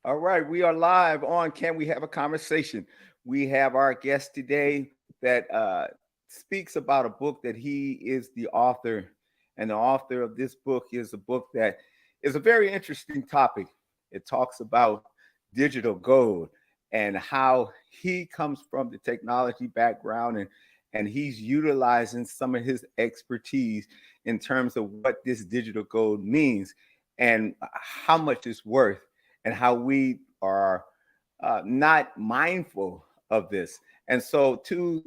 All right, we are live on Can We Have a Conversation? We have our guest today that speaks about a book that he is the author, and the author of this book is a book that is a very interesting topic. It talks about digital gold and how he comes from the technology background, and he's utilizing some of his expertise in terms of what this digital gold means and how much it's worth and how we are not mindful of this. And so, to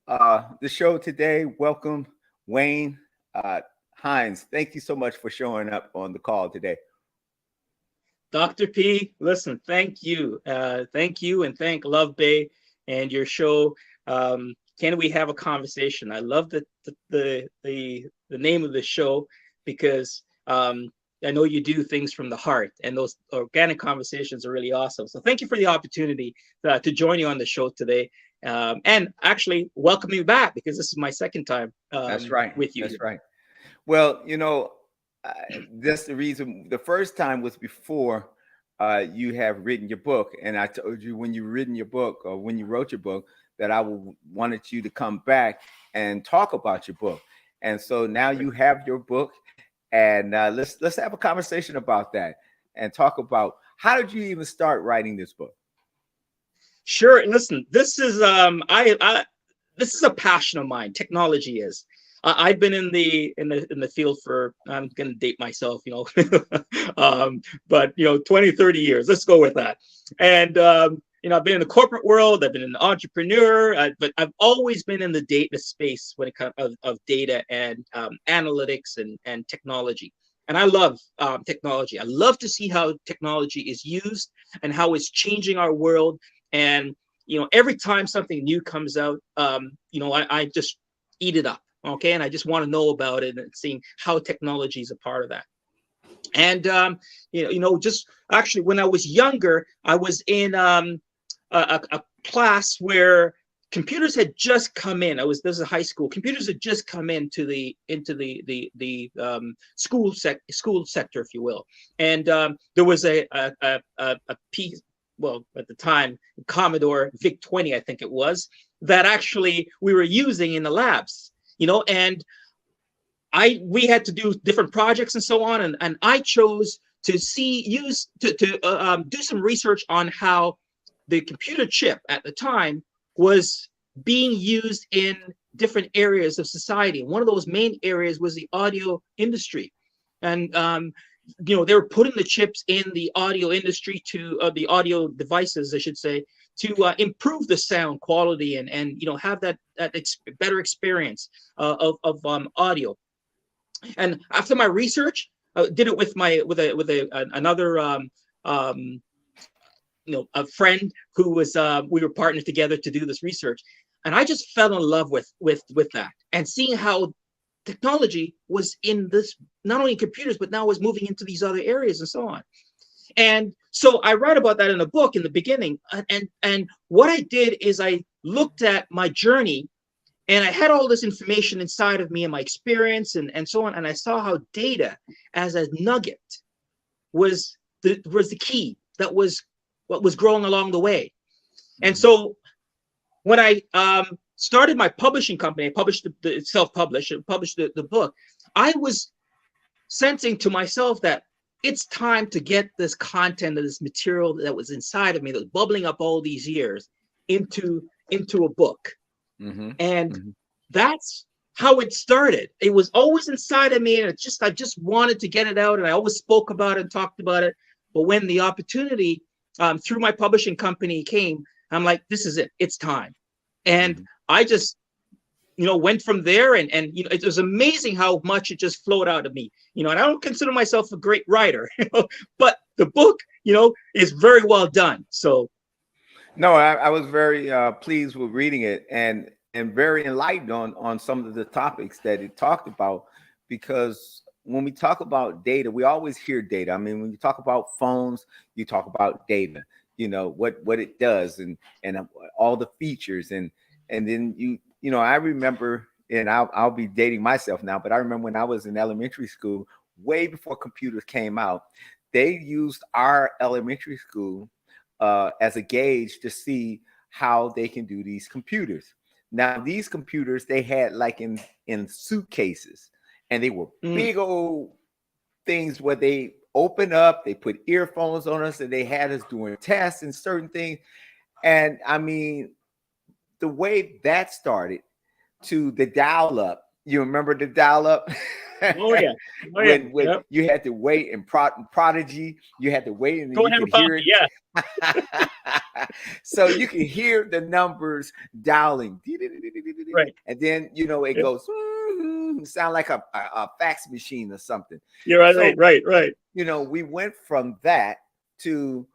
the show today, welcome Wayne uh, Hines. Thank you so much for showing up on the call today. Dr. P, listen, thank you. Thank you and thank Love Bay and your show. Can we have a conversation? I love the name of the show because I know you do things from the heart, and those organic conversations are really awesome. So thank you for the opportunity to join you on the show today. And actually welcome me back because this is my second time That's right. with you That's here. right. Well, uh, that's the reason. The first time was before you have written your book, and I told you when you written your book or when you wrote your book that wanted you to come back and talk about your book. And so now you have your book, and let's have a conversation about that and talk about how did you even start writing this book. Sure. Listen, I this is a passion of mine. Technology is. I've been in the field for, I'm gonna date myself, but 20, 30 years. Let's go with that. And I've been in the corporate world. I've been an entrepreneur, but I've always been in the data space when it comes of data and analytics and technology. And I love technology. I love to see how technology is used and how it's changing our world. And every time something new comes out, I just eat it up. Okay, and I just want to know about it and seeing how technology is a part of that. And just actually, when I was younger, I was in a class where computers had just come in. This is a high school. Computers had just come into the school sector, if you will. And there was a piece, well, at the time, Commodore VIC 20, I think it was, that actually we were using in the labs. And we had to do different projects and so on, and I chose to do some research on how the computer chip at the time was being used in different areas of society. One of those main areas was the audio industry, and they were putting the chips in the audio industry to the audio devices, I should say, to improve the sound quality and have that better experience of audio. And after my research, I did it with another a friend who was we were partnered together to do this research, and I just fell in love with that and seeing how technology was in this, not only in computers, but now was moving into these other areas and so on. And so I write about that in a book in the beginning. And what I did is I looked at my journey, and I had all this information inside of me and my experience and so on. And I saw how data as a nugget was the key, that was what was growing along the way. And so when I started my publishing company, I published self-published, published the book, I was sensing to myself that it's time to get this content and this material that was inside of me, that was bubbling up all these years, into a book. Mm-hmm. And Mm-hmm. that's how it started. It was always inside of me, and I just wanted to get it out, and I always spoke about it and talked about it. But when the opportunity through my publishing company came, I'm like, this is it. It's time. And Mm-hmm. I just went from there, and it was amazing how much it just flowed out of me. And I don't consider myself a great writer, but the book, is very well done. So No, I was very pleased with reading it and very enlightened on some of the topics that it talked about, because when we talk about data, we always hear data. I mean, when you talk about phones, you talk about data. What it does and all the features and then I remember, and I'll be dating myself now, but I remember when I was in elementary school, way before computers came out, they used our elementary school as a gauge to see how they can do these computers. Now, these computers they had like in suitcases, and they were big old things where they open up, they put earphones on us, and they had us doing tests and certain things. And I mean, the way that started to the dial-up. You remember the dial-up? Oh yeah. Oh yeah. when Yep. you had to wait in Prodigy, you had to wait and Go you and have could a hear coffee. it. Yeah. So you can hear the numbers dialing. Right. And then it Yep. goes sound like a fax machine or something. You're right. So Right. we went from that to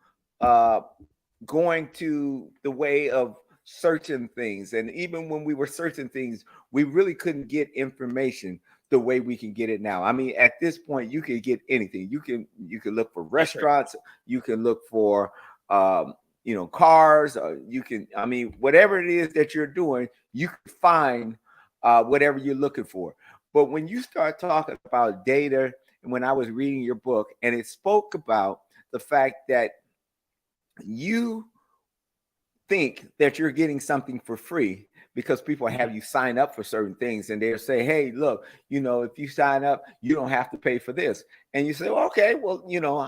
going to the way of searching things. And even when we were searching things, we really couldn't get information the way we can get it now. I mean, at this point, you can get anything. You can look for restaurants, you can look for cars, you can, I mean, whatever it is that you're doing, you can find whatever you're looking for. But when you start talking about data, and when I was reading your book, and it spoke about the fact that you think that you're getting something for free because people have you sign up for certain things, and they'll say, hey, look, if you sign up, you don't have to pay for this. And you say, well, okay, well,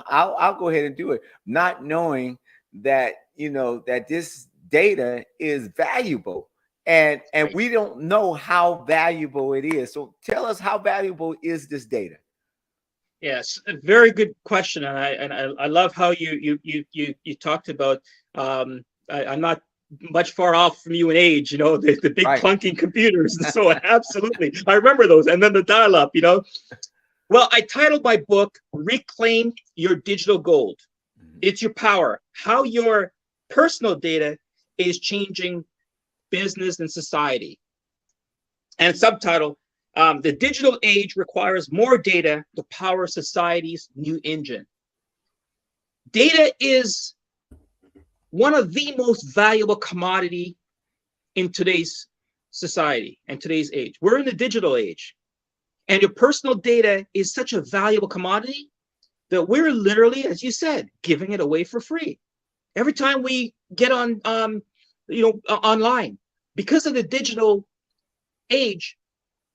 I'll go ahead and do it, not knowing that that this data is valuable, and we don't know how valuable it is. So tell us, how valuable is this data? Yes, a very good question, and I love how you talked about. I'm not much far off from you in age, the big Right. clunking computers. So absolutely, I remember those, and then the dial-up. Well, I titled my book "Reclaim Your Digital Gold." It's your power, how your personal data is changing business and society. And subtitle, the digital age requires more data to power society's new engine. Data is one of the most valuable commodity in today's society and today's age. We're in the digital age, and your personal data is such a valuable commodity that we're literally, as you said, giving it away for free. Every time we get on, online, because of the digital age,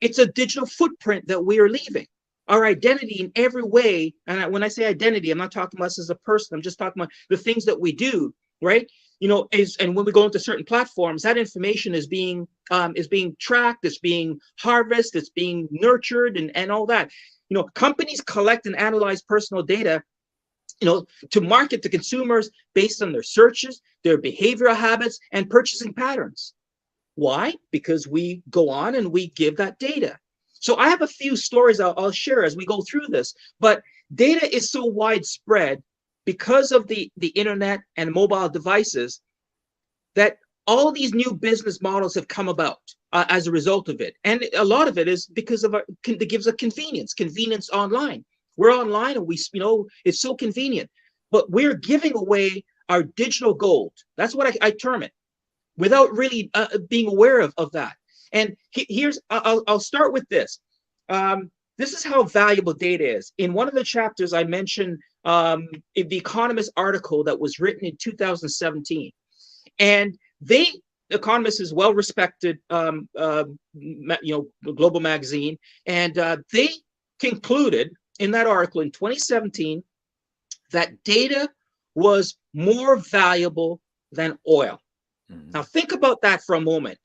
it's a digital footprint that we are leaving. Our identity in every way, and when I say identity, I'm not talking about us as a person. I'm just talking about the things that we do, right? And when we go into certain platforms, that information is being tracked, it's being harvested, it's being nurtured, and all that. Companies collect and analyze personal data, to market to consumers based on their searches, their behavioral habits, and purchasing patterns. Why? Because we go on and we give that data. So I have a few stories I'll share as we go through this, but data is so widespread because of the internet and mobile devices that all these new business models have come about as a result of it. And a lot of it is because of it gives a convenience online. We're online and it's so convenient, but we're giving away our digital gold. That's what I term it, without really being aware of that. And I'll start with this. This is how valuable data is. In one of the chapters, I mentioned the Economist article that was written in 2017. And The Economist is well-respected, global magazine. And they concluded in that article in 2017 that data was more valuable than oil. Now, think about that for a moment.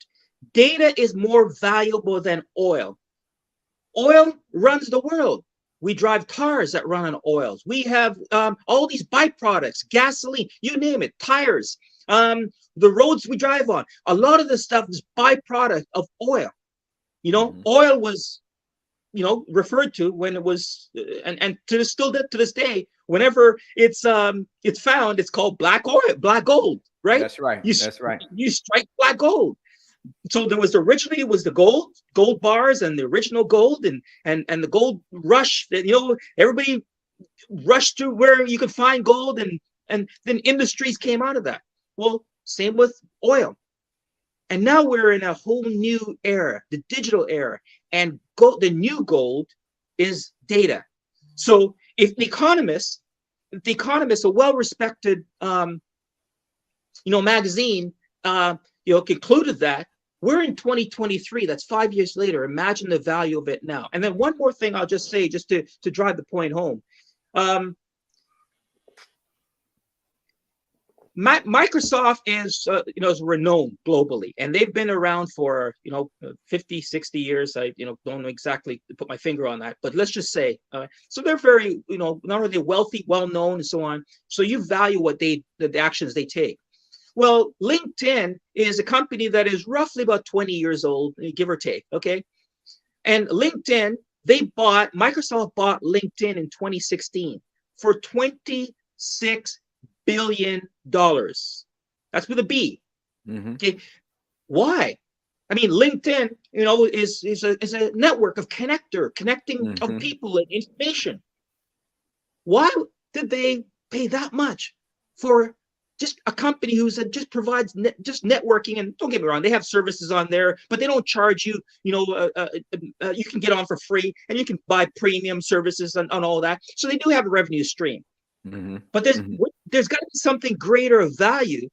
Data is more valuable than oil. Oil runs the world. We drive cars that run on oils. We have all these byproducts, gasoline, you name it, tires, the roads we drive on. A lot of this stuff is byproduct of oil. Oil was, referred to when it was, and to this day, whenever it's found, it's called black gold. Right? That's right. That's right. You strike black gold. So there was originally it was the gold bars and the original gold and the gold rush that everybody rushed to where you could find gold and then industries came out of that. Well, same with oil. And now we're in a whole new era, the digital era, and the new gold is data. So if The Economist The Economist, a well-respected, magazine, concluded that we're in 2023. That's 5 years later. Imagine the value of it now. And then one more thing I'll just say, just to drive the point home. Microsoft is renowned globally, and they've been around for 50, 60 years. I don't know exactly to put my finger on that, but let's just say so they're very not only wealthy, well known, and so on. So you value what the actions they take. Well, LinkedIn is a company that is roughly about 20 years old, give or take. Okay, and LinkedIn, Microsoft bought LinkedIn in 2016 for $26 billion. That's with a B. Mm-hmm. Okay, why? I mean, LinkedIn, is a network of connecting of people and information. Why did they pay that much for just a company just provides just networking? And don't get me wrong, they have services on there, but they don't charge you. You can get on for free, and you can buy premium services on all that. So they do have a revenue stream. Mm-hmm. But there's got to be something greater of value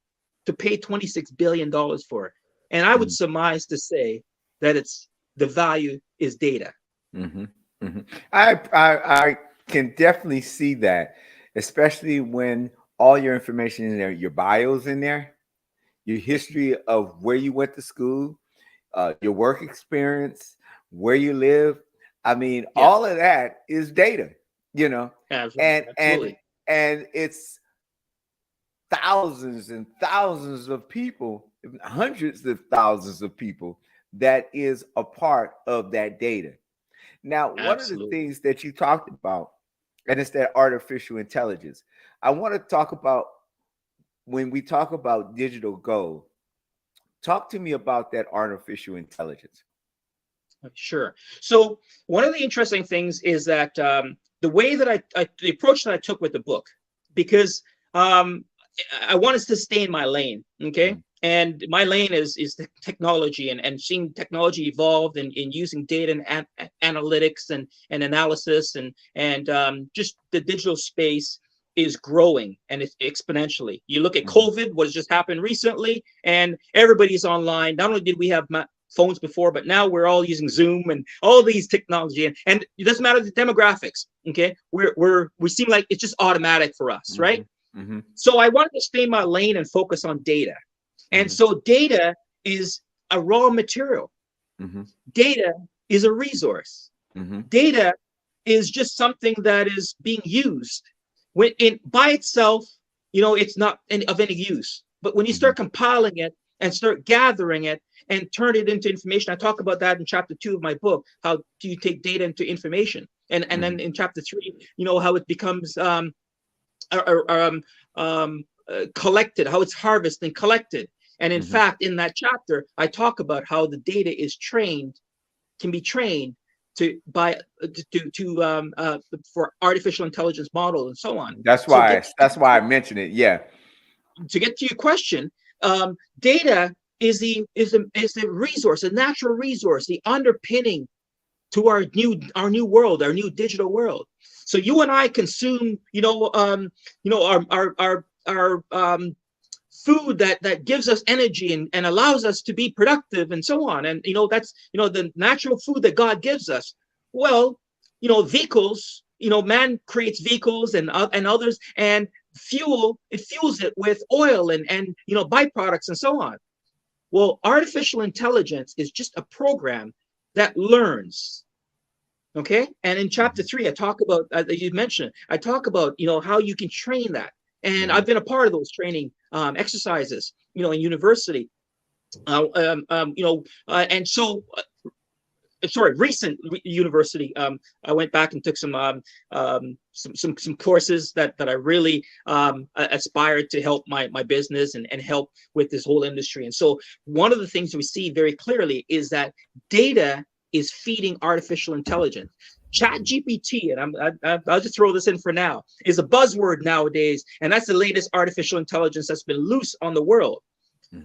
to pay $26 billion for it. And I would surmise to say that the value is data. Mm-hmm. Mm-hmm. I can definitely see that, especially when all your information in there, your bio's in there, your history of where you went to school, your work experience, where you live. I mean, all of that is data, Absolutely. And it's thousands and thousands of people, hundreds of thousands of people that is a part of that data. Now, one of the things that you talked about, and it's that artificial intelligence. I want to talk about, when we talk about digital gold, talk to me about that artificial intelligence. Sure. So one of the interesting things is that the way that the approach that I took with the book, because I wanted to stay in my lane, okay? Mm-hmm. And my lane is the technology and seeing technology evolve and in using data and analytics and analysis and just the digital space is growing, and it's exponentially. You look at COVID, what has just happened recently, and everybody's online. Not only did we have phones before, but now we're all using Zoom and all these technology, and it doesn't matter the demographics. Okay, we seem like it's just automatic for us, right? Mm-hmm. So I wanted to stay in my lane and focus on data, and so data is a raw material. Mm-hmm. Data is a resource. Mm-hmm. Data is just something that is being used. When by itself, it's not of any use. But when you start compiling it and start gathering it and turn it into information, I talk about that in chapter 2 of my book. How do you take data into information? And then in chapter 3, how it becomes collected, how it's harvested and collected. And in fact, in that chapter, I talk about how the data can be trained for artificial intelligence models and so on. That's why I mentioned it. Yeah. To get to your question, data is the resource, a natural resource, the underpinning to our new world, our new digital world. So you and I consume, our food that gives us energy and allows us to be productive and so on. And, that's, the natural food that God gives us. Well, vehicles, man creates vehicles and others, and it fuels it with oil and byproducts and so on. Well, artificial intelligence is just a program that learns. Okay. And in chapter 3, I talk about, you mentioned, I talk about, how you can train that. And I've been a part of those training exercises, in university, and so, recent university. I went back and took some courses that I really aspired to help my business and help with this whole industry. And so one of the things we see very clearly is that data is feeding artificial intelligence. ChatGPT, and I'll just throw this in for now, is a buzzword nowadays, and that's the latest artificial intelligence that's been loose on the world.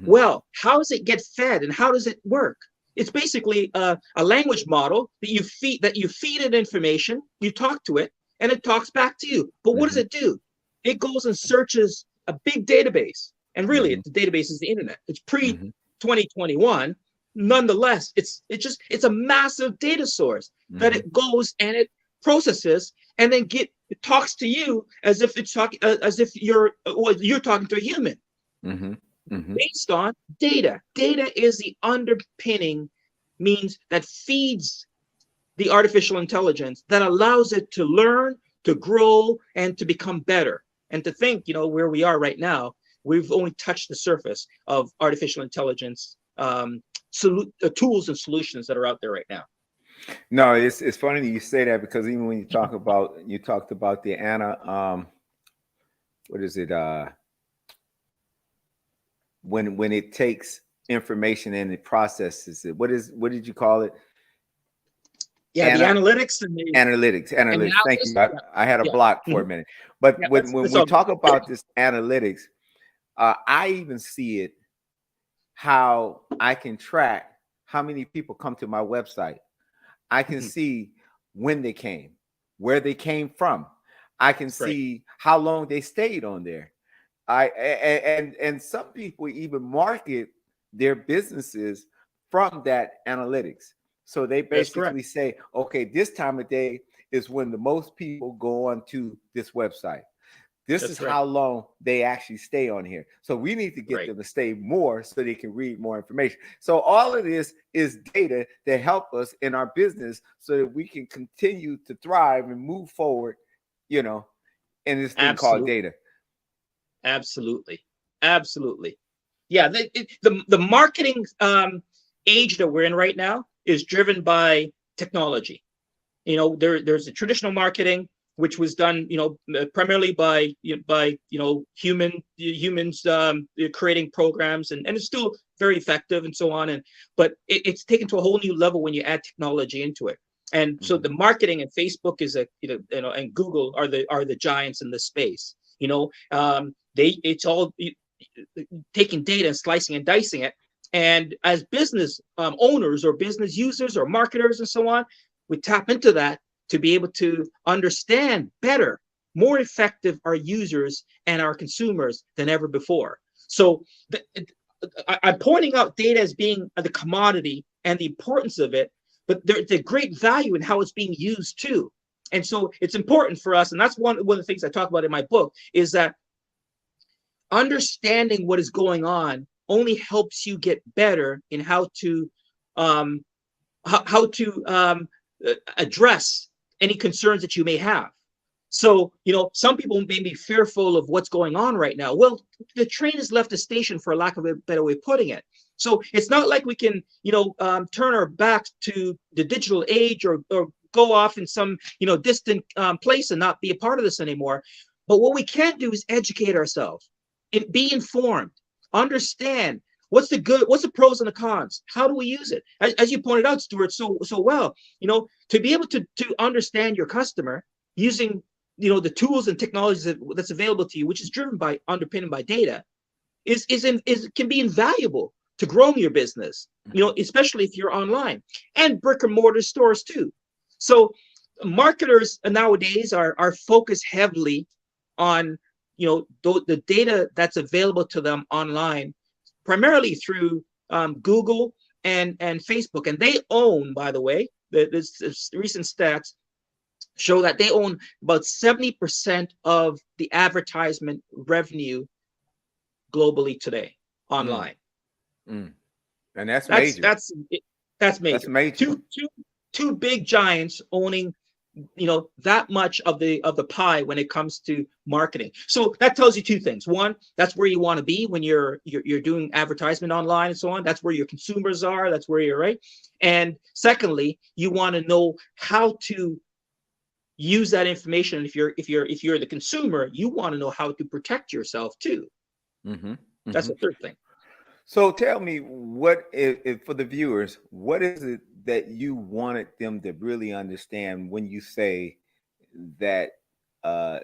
Well, how does it get fed, and how does it work? It's basically a language model that you feed it information, you talk to it, and it talks back to you. But what does it do? it goes and searches a big database. And really, Mhm. the database is the internet. It's pre Mhm. 2021. Nonetheless, it's a massive data source that Mhm. it goes and it processes and then it talks to you as if it's talking as if you're talking to a human Mhm. Mhm. based on data. Data is the underpinning means that feeds the artificial intelligence that allows it to learn, to grow, and to become better. And to think, where we are right now, we've only touched the surface of artificial intelligence tools and solutions that are out there right now. No, it's funny that you say that, because even when you talked about the Anna, what is it? When it takes information and it processes it. What did you call it? Yeah, the Anna analytics and the analytics. Thank you. analysis. Yeah, I had a yeah, block for a mhm, minute. But yeah. when That's we all good. talk about this analytics, I even see it how I can track how many people come to my website. I can Mhm, see when they came, where they came from. I can right. see how long they stayed on there. And some people even market their businesses from that analytics. So they That's correct. basically say, okay, this time of day is when the most people go on to this website. This is That's right. how long they actually stay on here. So we need to get Right. them to stay more so they can read more information. So all of this is data that help us in our business so that we can continue to thrive and move forward, you know, in this thing called Absolutely. data. Absolutely. Absolutely. Yeah. The marketing age that we're in right now is driven by technology. There's a traditional marketing which was done primarily by humans creating programs, and it's still very effective and so on, but it's taken to a whole new level when you add technology into it. And so Mhm. the marketing, and Facebook is and Google are the giants in this space. It's all taking data and slicing and dicing it. And as business owners or business users or marketers and so on, we tap into that to be able to understand better, more effective our users and our consumers than ever before. So I'm pointing out data as being the commodity and the importance of it, but there's a great value in how it's being used too. And so it's important for us, and that's one of the things I talk about in my book, is that understanding what is going on only helps you get better in um, how to address any concerns that you may have. So, some people may be fearful of what's going on right now. Well, the train has left the station, for lack of a better way of putting it. So it's not like we can, turn our backs to the digital age, or go off in some, distant place and not be a part of this anymore. But what we can do is educate ourselves, be informed, understand what's the pros and the cons. How do we use it? As you pointed out, Stuart, so well, to be able to understand your customer using the tools and technologies that's available to you, which is underpinned by data, is can be invaluable to growing your business. Especially if you're online, and brick and mortar stores too. So marketers nowadays are focused heavily on the data that's available to them online, primarily through Google and Facebook, and they own, by the way, this recent stats show that they own about 70% of the advertisement revenue globally today Mm. online. Mm. And that's That's major. that's that's That's major. major. Two big giants owning that much of the pie when it comes to marketing. So that tells you two things. One, that's where you want to be when you're doing advertisement online and so on. That's where your consumers are. That's where you're right. And secondly, you want to know how to use that information. If you're the consumer, you want to know how to protect yourself too. Hmm. That's Hmm. the third thing. So tell me, what if for the viewers, what is it that you wanted them to really understand when you say that uh,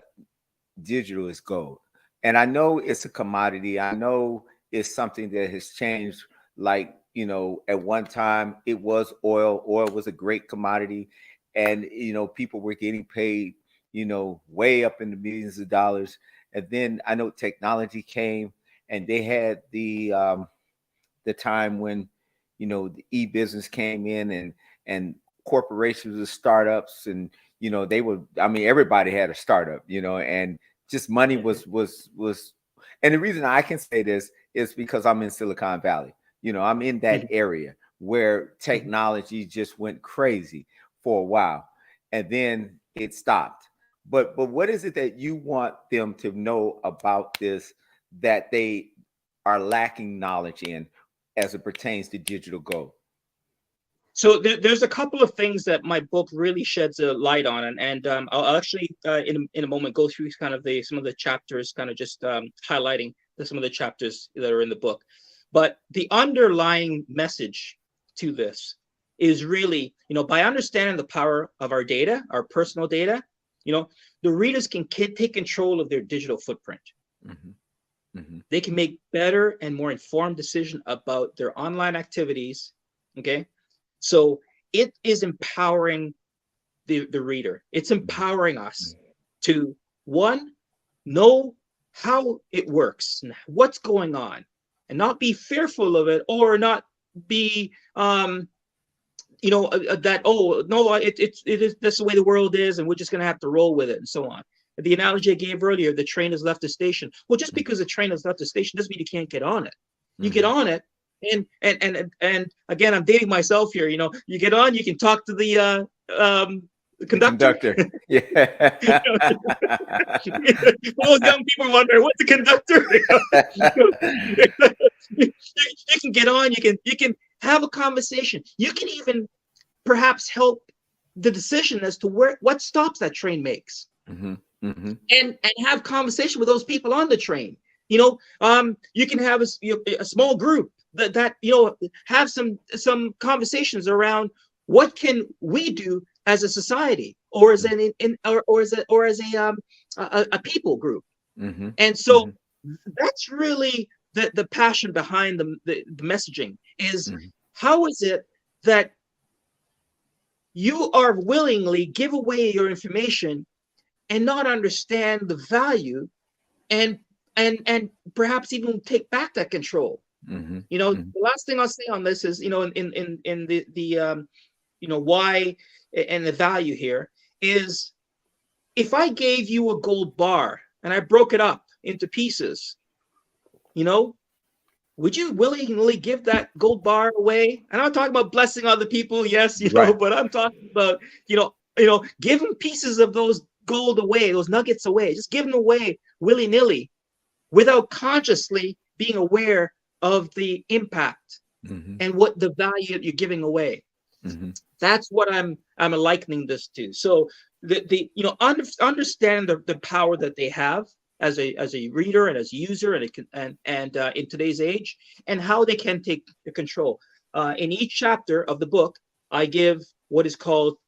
digital is gold? And I know it's a commodity. I know it's something that has changed. Like, at one time it was oil. Oil was a great commodity, and people were getting paid, way up in the millions of dollars. And then I know technology came, and they had the time when, the e-business came in, and corporations and startups, and they would, I mean, everybody had a startup, and just money was. And the reason I can say this is because I'm in Silicon Valley. I'm in that area where technology just went crazy for a while, and then it stopped. But what is it that you want them to know about this that they are lacking knowledge in as it pertains to digital gold? So there's a couple of things that my book really sheds a light on, and I'll actually in a moment go through kind of some of the chapters, kind of just highlighting some of the chapters that are in the book. But the underlying message to this is really, by understanding the power of our data, our personal data, the readers can take control of their digital footprint. They can make better and more informed decisions about their online activities. Okay. So it is empowering the reader. It's empowering us to, one, know how it works and what's going on, and not be fearful of it, or not be that, oh no, it is, that's the way the world is, and we're just going to have to roll with it, and so on. The analogy I gave earlier, the train has left the station. Well, just because the train has left the station doesn't mean you can't get on it. You get on it, and again, I'm dating myself here. You get on, you can talk to the conductor. Yeah. Those young people wonder, what's the conductor? You can get on, you can have a conversation. You can even perhaps help the decision as to what stops that train makes. And have conversation with those people on the train. You can have a small group that have some conversations around what can we do as a society, or as a people group. And so that's really the passion behind the messaging is, how is it that you are willingly give away your information and not understand the value, and perhaps even take back that control. The last thing I'll say on this is, in the why and the value here is, if I gave you a gold bar and I broke it up into pieces, would you willingly give that gold bar away? And I'm talking about blessing other people, yes, right. But I'm talking about, giving pieces of those gold away, those nuggets away, just give them away willy-nilly without consciously being aware of the impact and what the value that you're giving away. That's what I'm likening this to. So understand the power that they have as a reader and as a user and in today's age, and how they can take the control. In each chapter of the book, I give what is called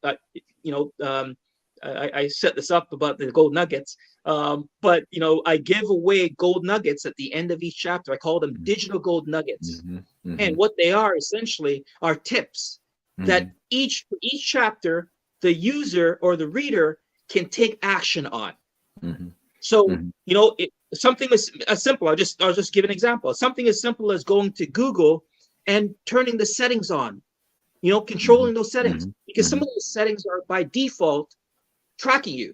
I set this up about the gold nuggets, but I give away gold nuggets at the end of each chapter. I call them digital gold nuggets, and what they are essentially are tips that each chapter the user or the reader can take action on. So something as simple. I'll just give an example. Something as simple as going to Google and turning the settings on. Controlling those settings, because some of those settings are by default tracking you,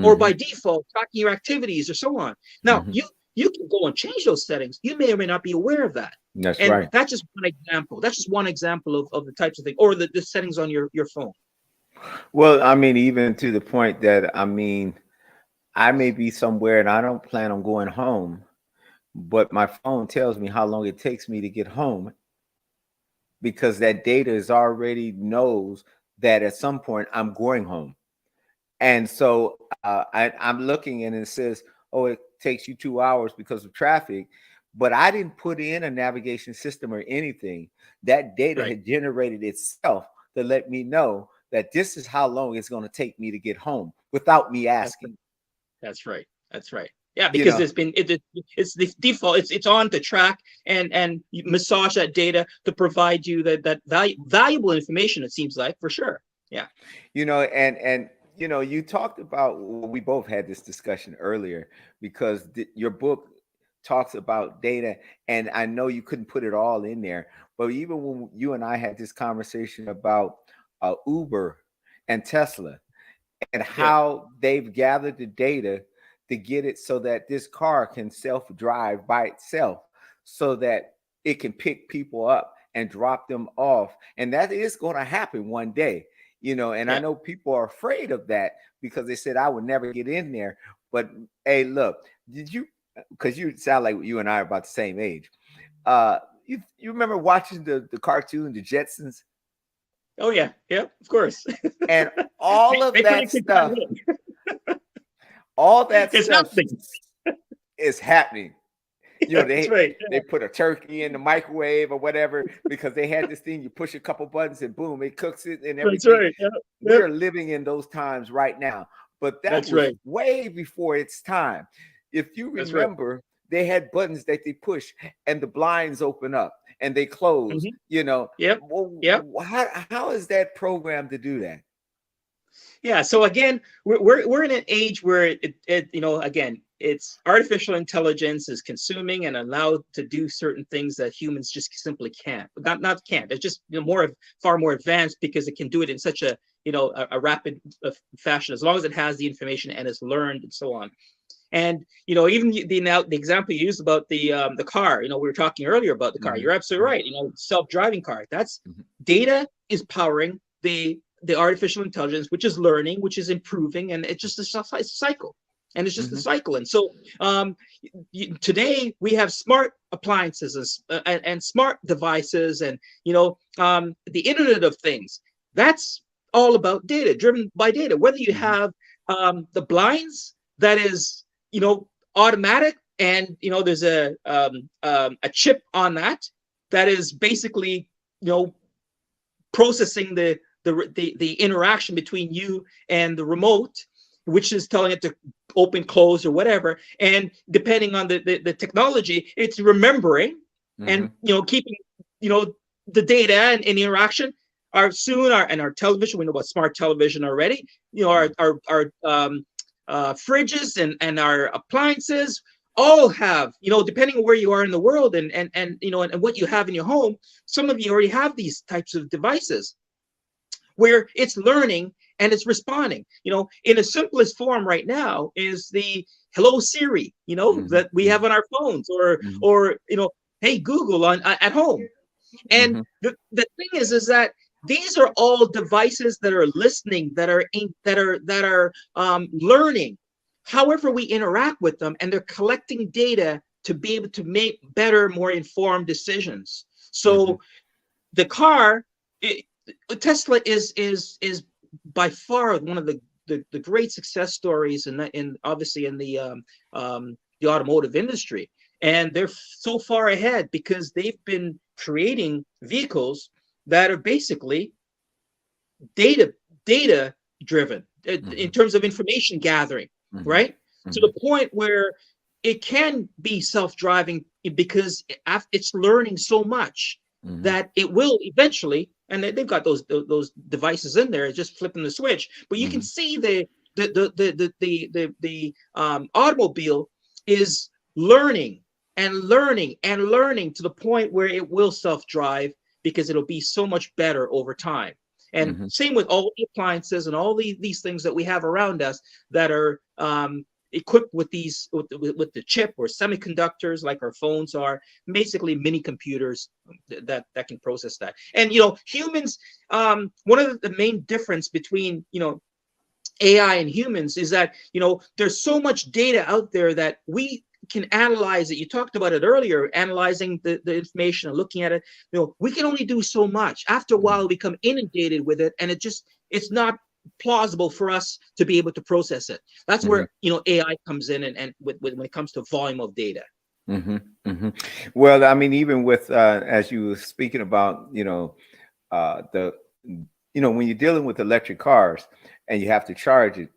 or by default tracking your activities, or so on. Now you can go and change those settings. You may or may not be aware of that. That's right. That's just one example. That's just one example of the types of things, or the settings on your phone. Well, I mean, even to the point that, I may be somewhere and I don't plan on going home, but my phone tells me how long it takes me to get home, because that data is already knows that at some point I'm going home. And so I'm looking and it says, oh, it takes you 2 hours because of traffic. But I didn't put in a navigation system or anything. That data had generated itself to let me know that this is how long it's going to take me to get home without me asking. That's right. Yeah, because it's the default. It's on to track and massage that data to provide you that valuable information. It seems like, for sure. Yeah. And you know, you talked about, well, we both had this discussion earlier because your book talks about data, and I know you couldn't put it all in there, but even when you and I had this conversation about Uber and Tesla and Yeah, how they've gathered the data to get it so that this car can self-drive by itself so that it can pick people up and drop them off, and that is going to happen one day, you know. And I yeah. know people are afraid of that because they said I would never get in there. But hey, look, did you, because you sound like you and I are about the same age, you remember watching the cartoon the Jetsons? Oh yeah, yeah, of course. And all of They that predicted quite a stuff, bit. all that It's stuff happening. is happening. You know, That's right. they put a turkey in the microwave or whatever because they had this thing, you push a couple buttons and boom, it cooks it and That's everything. right. Yeah, We yep. are living in those times right now, but that That's was right. way before its time. If you That's right. remember, they had buttons that they push and the blinds open up and they close, Hmm. you know. Yep. Well, Yep. how is that programmed to do that? Yeah. So again, we're in an age where again, it's artificial intelligence is consuming and allowed to do certain things that humans just simply can't. Not can't. It's just far more advanced because it can do it in such a rapid fashion as long as it has the information and is learned and so on. And even the example you used about the car, we were talking earlier about the car. Mhm, You're absolutely right. Self-driving car. That's mhm, data is powering the artificial intelligence, which is learning, which is improving, and it's just a cycle. And it's just a mhm, cycle. And so today we have smart appliances and smart devices, and the Internet of Things. That's all about data, driven by data. Whether you mhm, have the blinds that is automatic, and there's a chip on that is basically processing the interaction between you and the remote, which is telling it to open, close, or whatever. And depending on the technology, it's remembering and mhm, keeping the data and interaction. Our television, we know about smart television already. Our fridges and our appliances all have, depending on where you are in the world and what you have in your home. Some of you already have these types of devices where it's learning and it's responding. In the simplest form right now is the Hello Siri, mhm, that we mhm, have on our phones, or mhm, or Hey Google on at home. And mhm, the thing is that these are all devices that are listening, that are learning. However, we interact with them, and they're collecting data to be able to make better, more informed decisions. mhm, So the car, Tesla is by far one of the great success stories in obviously in the automotive industry. And they're so far ahead because they've been creating vehicles that are basically data data driven in mhm, terms of information gathering, mhm, right? To the point where it can be self-driving because it's learning so much mhm, that it will eventually, and they've got those devices in there, just flipping the switch. But you can mhm, see the automobile is learning and learning and learning to the point where it will self-drive because it'll be so much better over time. And mhm, same with all the appliances and all these things that we have around us that are equipped with the chip or semiconductors, like our phones are, basically mini computers that can process that. And humans, one of the main difference between AI and humans is that there's so much data out there that we can analyze it. You talked about it earlier, analyzing the information and looking at it. We can only do so much. After a while, we become inundated with it, and it's not plausible for us to be able to process it. That's mhm, where AI comes in, and when it comes to volume of data. mhm, mhm. Well, I mean, even with as you were speaking about, the when you're dealing with electric cars and you have to charge it,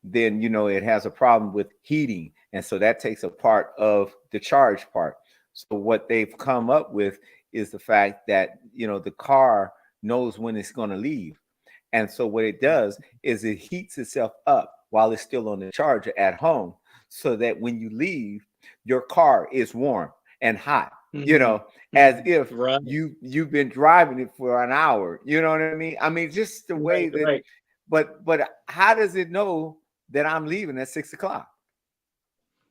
then it has a problem with heating, and so that takes a part of the charge part. So what they've come up with is the fact that the car knows when it's going to leave, And so what it does is it heats itself up while it's still on the charger at home, so that when you leave, your car is warm and hot, as if Right. you've been driving it for an hour. You know what I mean? I mean, just the way that. Right. But how does it know that I'm leaving at 6 o'clock?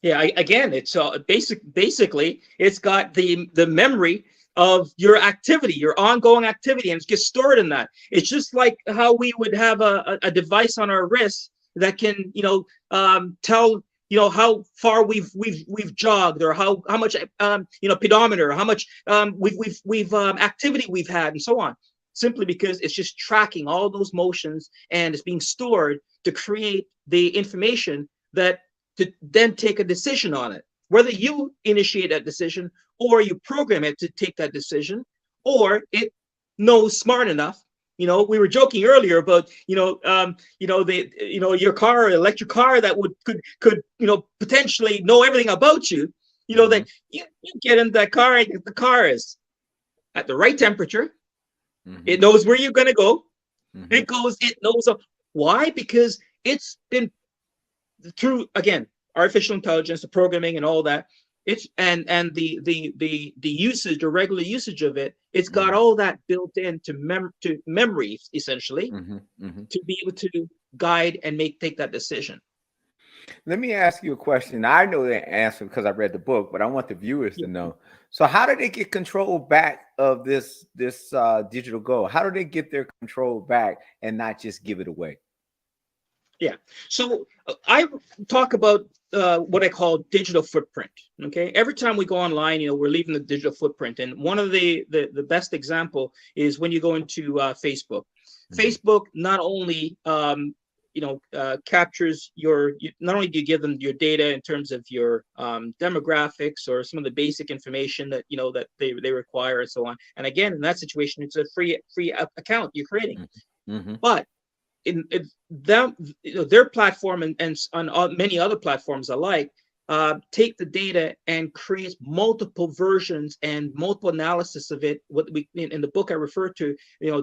Yeah. Again, it's basically it's got the memory of your activity, your ongoing activity, and it gets stored in that. It's just like how we would have a device on our wrist that can, tell how far we've jogged, or how much pedometer, how much we've activity we've had, and so on. Simply because it's just tracking all those motions, and it's being stored to create the information that to then take a decision on it. Whether you initiate that decision, or you program it to take that decision, or it knows smart enough. We were joking earlier about your car, electric car, that could potentially know everything about you. That you get in that car, and the car is at the right temperature. It knows where you're going to go. It knows why, because it's been through, again, artificial intelligence, the programming, and all that. It's and the usage, or regular usage of it, it's got all that built into memory, essentially, to be able to guide and take that decision. Let me ask you a question. I know the answer because I read the book, but I want the viewers to know. So how do they get control back of this digital gold? How do they get their control back and not just give it away? Yeah. So I talk about what I call digital footprint. Okay. Every time we go online, we're leaving the digital footprint. And one of the best example is when you go into Facebook. Facebook not only captures not only do you give them your data in terms of your demographics, or some of the basic information that that they require, and so on. And again, in that situation, it's a free account you're creating. But in them, their platform and on many other platforms alike, take the data and create multiple versions and multiple analysis of it. What we in the book I refer to,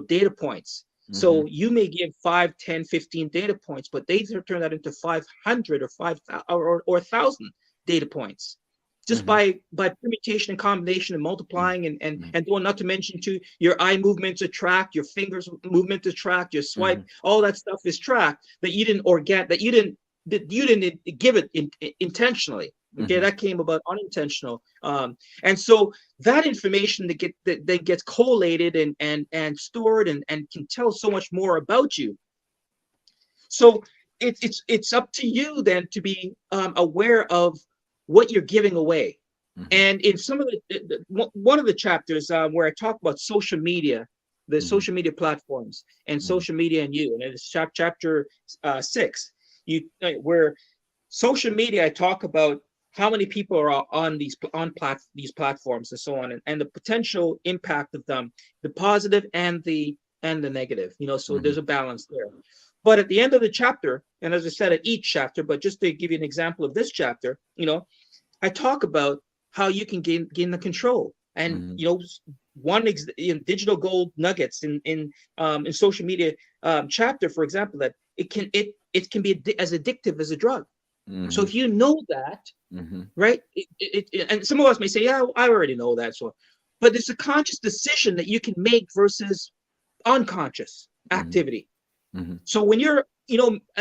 data points. So you may give 5, 10, 15 data points, but they turn that into 500 or 5,000 or 1,000 data points, just by permutation and combination and multiplying and doing, not to mention to your eye movements are tracked, your fingers movement is tracked, your swipe, all that stuff is tracked, that you didn't give it intentionally. Okay, that came about unintentional, and so that information that gets collated and stored and can tell so much more about you. So it's up to you then to be aware of what you're giving away. And in some of one of the chapters where I talk about social media, the social media platforms, and social media and you, and it's chapter 6, where social media, I talk about how many people are on these platforms and so on, and the potential impact of them, the positive and the negative. So there's a balance there. But at the end of the chapter, and as I said, at each chapter, but just to give you an example of this chapter, I talk about how you can gain the control. And digital gold nuggets in social media chapter, for example, that it can be as addictive as a drug. So if you know that, right, and some of us may say, yeah, I already know that. So, but it's a conscious decision that you can make versus unconscious activity. So when you're,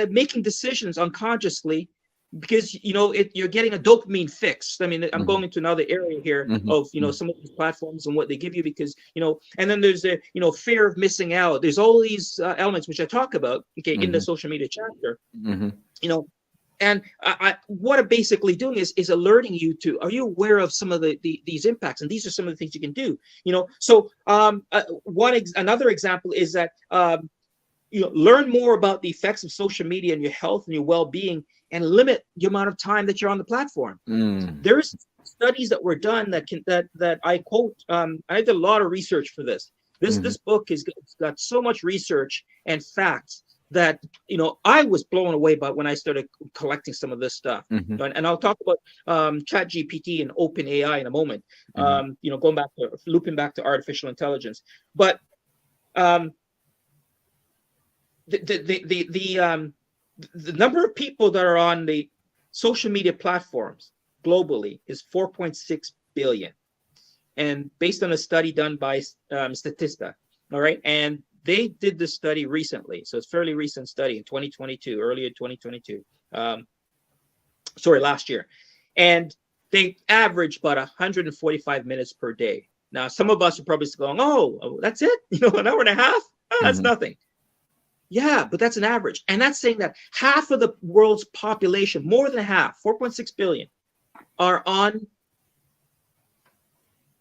making decisions unconsciously, because you're getting a dopamine fix. I mean, I'm going into another area here of some of these platforms and what they give you, because and then there's the fear of missing out. There's all these elements which I talk about, in the social media chapter. And what I'm basically doing is alerting you to, are you aware of some of these impacts? And these are some of the things you can do. So another example is that learn more about the effects of social media and your health and your well-being, and limit the amount of time that you're on the platform. There's studies that were done that I quote. I did a lot of research for this. This book has got so much research and facts that I was blown away by when I started collecting some of this stuff. And I'll talk about ChatGPT and OpenAI in a moment. Looping back to artificial intelligence, but the number of people that are on the social media platforms globally is 4.6 billion, and based on a study done by Statista, all right, and they did this study recently, so it's a fairly recent study in 2022, earlier 2022, last year, and they average about 145 minutes per day. Now, some of us are probably going, "Oh, that's it? An hour and a half? Oh, that's nothing." Yeah, but that's an average. And that's saying that half of the world's population, more than half, 4.6 billion, are on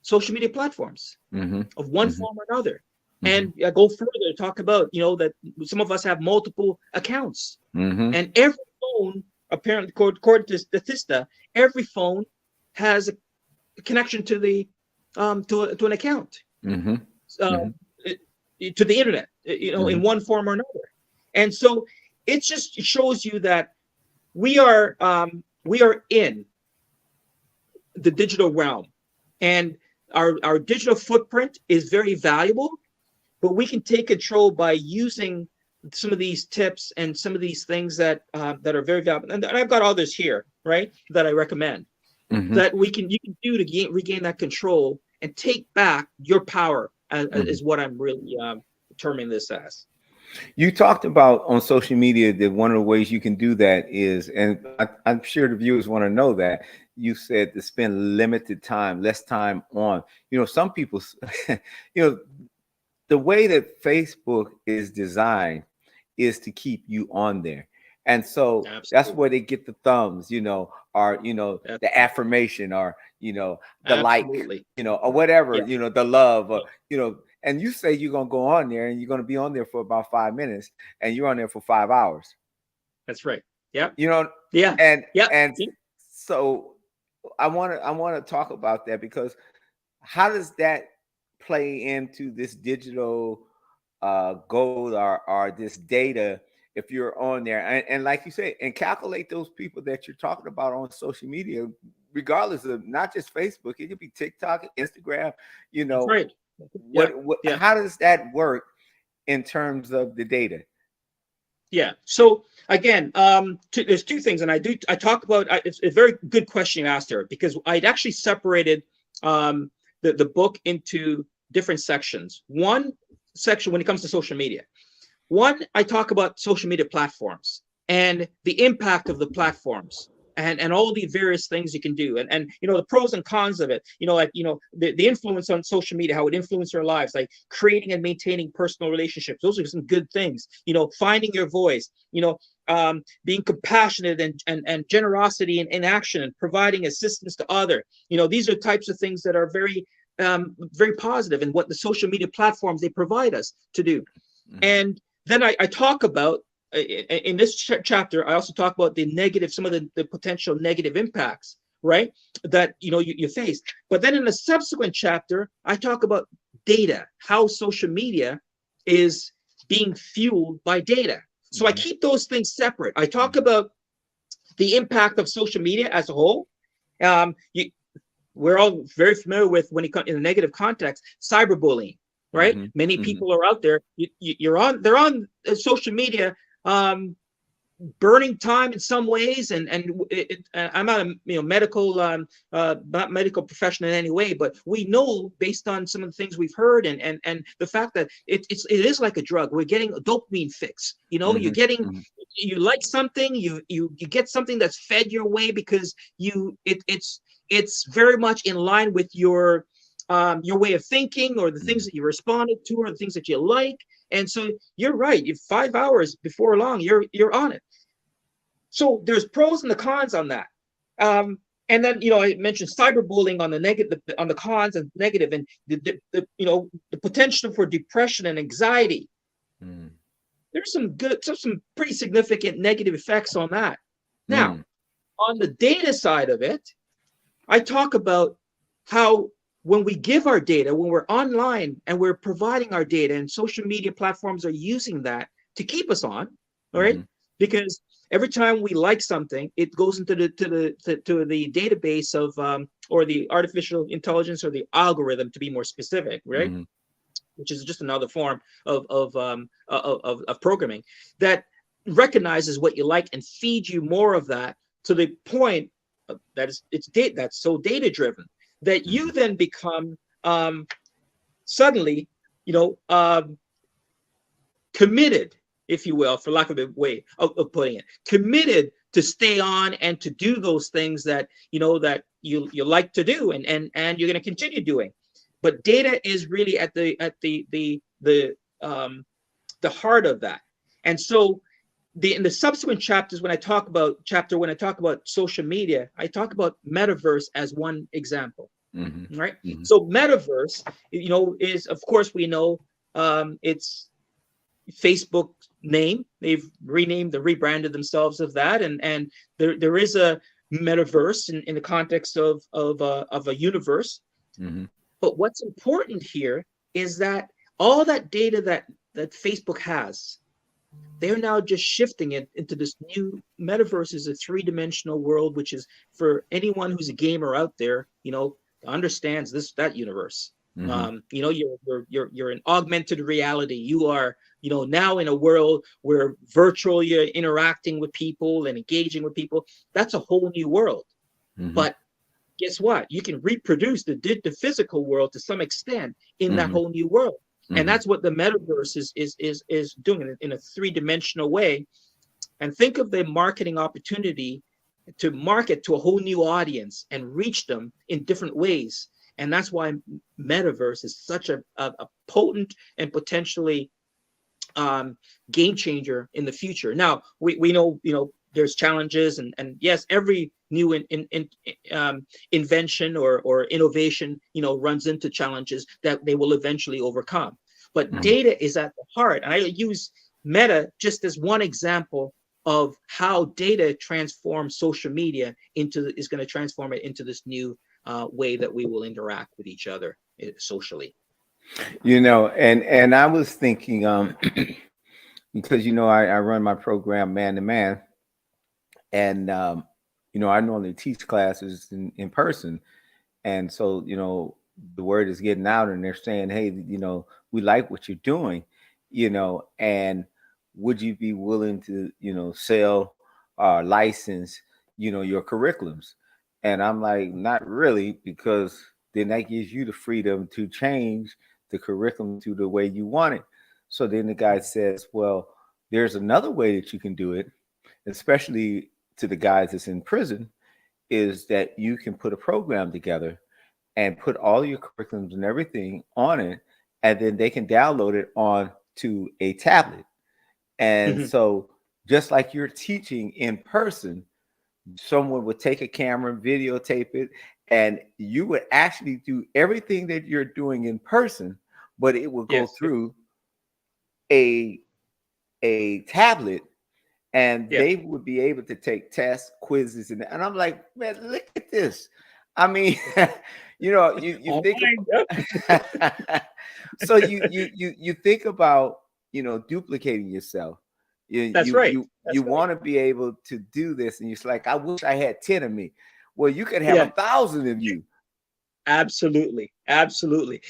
social media platforms of one form or another. And I go further to talk about, that some of us have multiple accounts. And every phone, apparently, according to Statista, every phone has a connection to the to an account. To the internet, in one form or another. And so it shows you that we are in the digital realm, and our digital footprint is very valuable, but we can take control by using some of these tips and some of these things that are very valuable. And I've got others here, right, that I recommend that you can do to regain that control and take back your power. Is what I'm really terming this as. You talked about on social media that one of the ways you can do that is, and I'm sure the viewers want to know that, you said to spend limited time, less time on. Some people, the way that Facebook is designed is to keep you on there. And so that's where they get the thumbs, or, the affirmation, or, the like, or whatever, the love, or, and you say you're going to go on there and you're going to be on there for about 5 minutes, and you're on there for 5 hours. That's right. Yeah. Yeah. And so I want to talk about that, because how does that play into this digital goal or this data? If you're on there and like you say, and calculate those people that you're talking about on social media, regardless of not just Facebook, it could be TikTok, Instagram, That's right. How does that work in terms of the data? Yeah. So again, there's two things, and I talk about, it's a very good question you asked there, because I'd actually separated the book into different sections. One section when it comes to social media. One, I talk about social media platforms and the impact of the platforms and all the various things you can do, and the pros and cons of it. The influence on social media, how it influences our lives, like creating and maintaining personal relationships. Those are some good things. Finding your voice. Being compassionate and generosity in action, and providing assistance to others. These are types of things that are very very positive in what the social media platforms they provide us to do. And then I talk about, in this chapter, I also talk about some of the potential negative impacts, right, that you face. But then in the subsequent chapter, I talk about data, how social media is being fueled by data. So I keep those things separate. I talk about the impact of social media as a whole. We're all very familiar with, when it comes in a negative context, cyberbullying. Right? Many people are out there. They're on social media, burning time in some ways. And I'm not a not medical professional in any way, but we know, based on some of the things we've heard and the fact that it is like a drug. We're getting a dopamine fix. You're getting, you like something, you get something that's fed your way because it's very much in line with your way of thinking, or the things that you responded to, or the things that you like. And so you're right. 5 hours before long, you're on it. So there's pros and the cons on that. And then, I mentioned cyberbullying on the negative, on the cons and negative, and the potential for depression and anxiety. There's some pretty significant negative effects on that. Now, on the data side of it, I talk about how, when we give our data, when we're online and we're providing our data, and social media platforms are using that to keep us on, all right? Because every time we like something, it goes into the database of or the artificial intelligence, or the algorithm, to be more specific, right? which is just another form of programming, that recognizes what you like and feeds you more of that, to the point that's so data driven that you then become suddenly, committed, if you will, for lack of a way of putting it, committed to stay on and to do those things that that you like to do, and you're going to continue doing. But data is really at the heart of that. And so in the subsequent chapters, when I talk about social media, I talk about metaverse as one example. Right. So metaverse, is, of course, we know it's Facebook name. They've rebranded themselves of that, and there is a metaverse in the context of a universe. But what's important here is that all that data that Facebook has, they're now just shifting it into this new metaverse. Is a three-dimensional world, which is, for anyone who's a gamer out there, understands that universe. You're in augmented reality. You are, now in a world where virtually you're interacting with people and engaging with people. That's a whole new world. But guess what? You can reproduce the physical world to some extent in that whole new world. And that's what the metaverse is doing in a three-dimensional way. And think of the marketing opportunity to market to a whole new audience and reach them in different ways. And that's why metaverse is such a potent and potentially game changer in the future. Now, we know, there's challenges, and yes, every new invention or innovation, runs into challenges that they will eventually overcome. But data is at the heart. And I use Meta just as one example of how data transforms social media is going to transform it into this new way that we will interact with each other socially. And I was thinking, because I run my program man to man, and I normally teach classes in person, and so the word is getting out, and they're saying, hey, we like what you're doing, and would you be willing to sell or license your curriculums? And I'm like, not really, because then that gives you the freedom to change the curriculum to the way you want it. So then the guy says, well, there's another way that you can do it, especially to the guys that's in prison, is that you can put a program together and put all your curriculums and everything on it, and then they can download it onto a tablet. And so just like you're teaching in person, someone would take a camera, videotape it, and you would actually do everything that you're doing in person, but it will go through a tablet, and they would be able to take tests, quizzes, and I'm like, man, look at this. I mean, you think so you think about duplicating yourself. That's right. You want to be able to do this, and you're like, I wish I had 10 of me. Well, you could have 1,000 of you. Absolutely.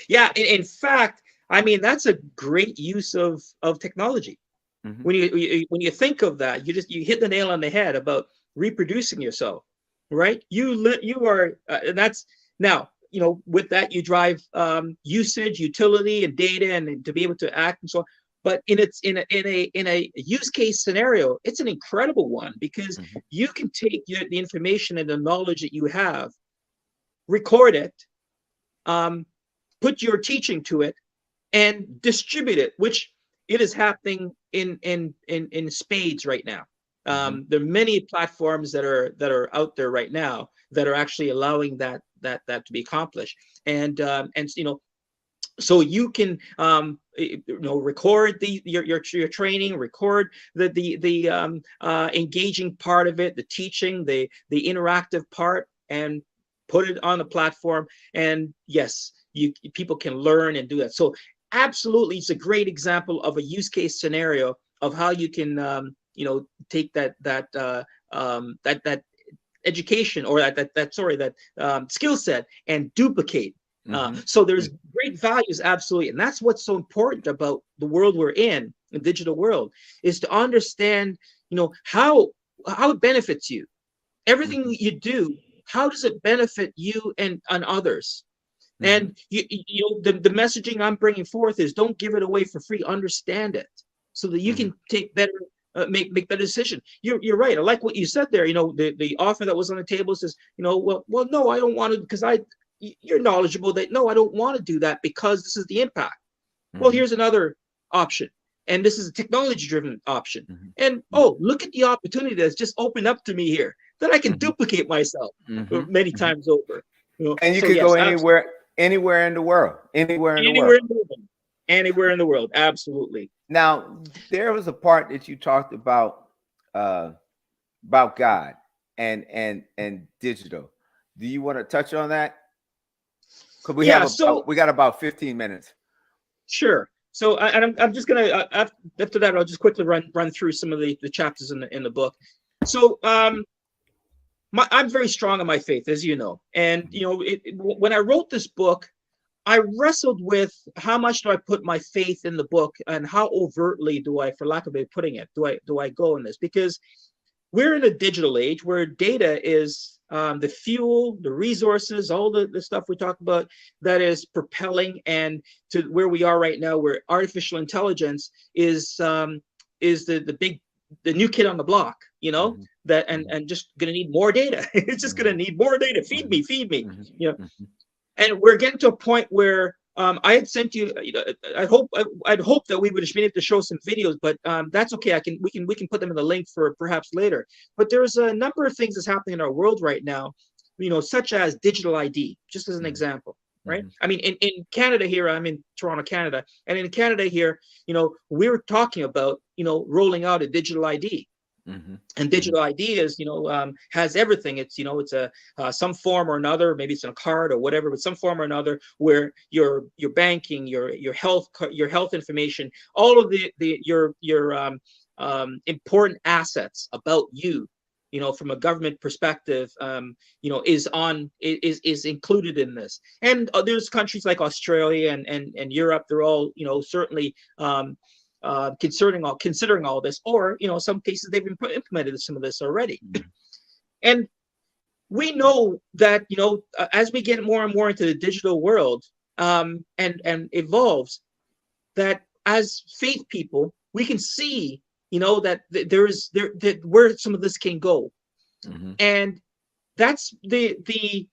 Yeah. In fact, I mean, that's a great use of technology. When you think of that, you hit the nail on the head about reproducing yourself, right? You are, and that's now, with that you drive usage, utility, and data, and to be able to act and so on. But in a use case scenario, it's an incredible one, because you can take the information and the knowledge that you have, record it, put your teaching to it, and distribute it, which it is happening in spades right now. There are many platforms that are out there right now that are actually allowing that to be accomplished, and so you can record your training, record the engaging part of it, the teaching, the interactive part, and put it on the platform. And yes, people can learn and do that. So absolutely, it's a great example of a use case scenario of how you can take that education, or that skill set, and duplicate So there's great values, absolutely. And that's what's so important about the world we're in, the digital world, is to understand, how it benefits you. Everything you do, how does it benefit you and others? And the messaging I'm bringing forth is don't give it away for free. Understand it so that you can take better, make better decision. You're right. I like what you said there. The offer that was on the table says, well, no, I don't want to, because you're knowledgeable that no, I don't want to do that because this is the impact. Well, here's another option. And this is a technology-driven option. And look at the opportunity that's just opened up to me here that I can duplicate myself many times over. And you can go anywhere in the world. Anywhere in the world. Absolutely. Now, there was a part that you talked about God and digital. Do you want to touch on that? Because we got about 15 minutes. Sure. So I'm just gonna after that I'll just quickly run through some of the chapters in the book. So I'm very strong on my faith, as you know, and when I wrote this book, I wrestled with how much do I put my faith in the book, and how overtly do I, for lack of a way of putting it, do I go in this? Because we're in a digital age where data is the fuel, the resources, all the stuff we talk about that is propelling, and to where we are right now, where artificial intelligence is the new kid on the block, that and just going to need more data. It's just going to need more data. Feed me. And we're getting to a point where I had sent you. I'd hope that we would have been able to show some videos, but that's okay. We can put them in the link for perhaps later. But there's a number of things that's happening in our world right now, such as digital ID, just as an example, right? I mean, in Canada here, I'm in Toronto, Canada, and in Canada here, we're talking about rolling out a digital ID. And digital ID is, has everything. It's, it's a some form or another. Maybe it's on a card or whatever, but some form or another where your banking, your health information, all of your important assets about you, from a government perspective, is included in this. And there's countries like Australia and Europe. They're all, certainly. Considering all this, or some cases they've implemented some of this already. And we know that as we get more and more into the digital world and evolves, that as faith people we can see that that where some of this can go. And that's the